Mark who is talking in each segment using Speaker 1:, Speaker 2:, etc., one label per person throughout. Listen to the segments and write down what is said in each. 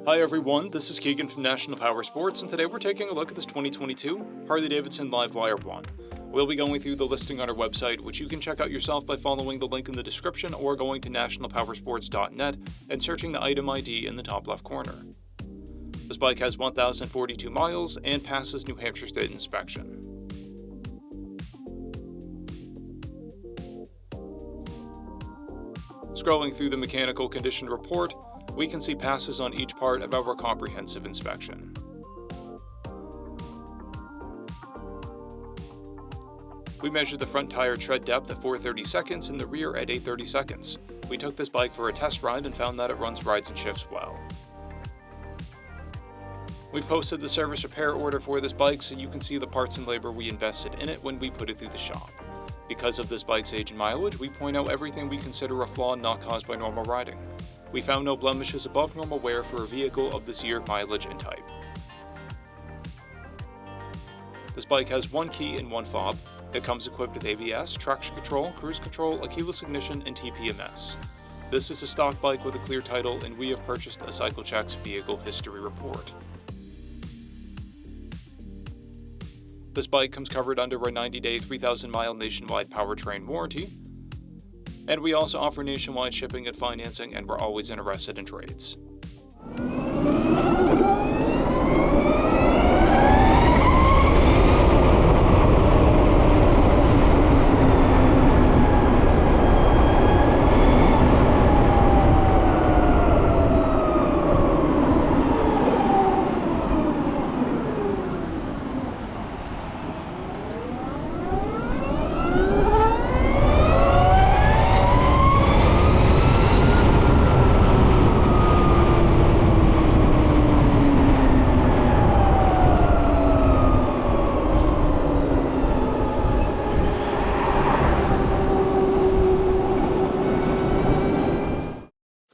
Speaker 1: Hi everyone, this is Keegan from National Powersports, and today we're taking a look at this 2022 Harley-Davidson LiveWire 1. We'll be going through the listing on our website, which you can check out yourself by following the link in the description or going to nationalpowersports.net and searching the item ID in the top left corner. This bike has 1,042 miles and passes New Hampshire State inspection. Scrolling through the mechanical condition report, we can see passes on each part of our comprehensive inspection. We measured the front tire tread depth at 430 seconds and the rear at 830 seconds. We took this bike for a test ride and found that it runs, rides, and shifts well. We've posted the service repair order for this bike so you can see the parts and labor we invested in it when we put it through the shop. Because of this bike's age and mileage, we point out everything we consider a flaw not caused by normal riding. We found no blemishes above normal wear for a vehicle of this year, mileage, and type. This bike has one key and one fob. It comes equipped with ABS, traction control, cruise control, a keyless ignition, and TPMS. This is a stock bike with a clear title, and we have purchased a CycleCheck's vehicle history report. This bike comes covered under a 90-day, 3,000-mile nationwide powertrain warranty. And we also offer nationwide shipping and financing, and we're always interested in trades.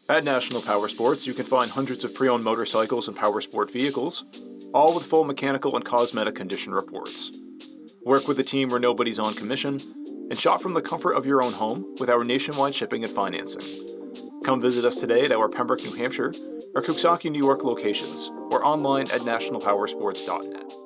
Speaker 1: At National Powersports, you can find hundreds of pre-owned motorcycles and powersport vehicles, all with full mechanical and cosmetic condition reports. Work with a team where nobody's on commission, and shop from the comfort of your own home with our nationwide shipping and financing. Come visit us today at our Pembroke, New Hampshire, or Coxsackie, New York locations, or online at nationalpowersports.net.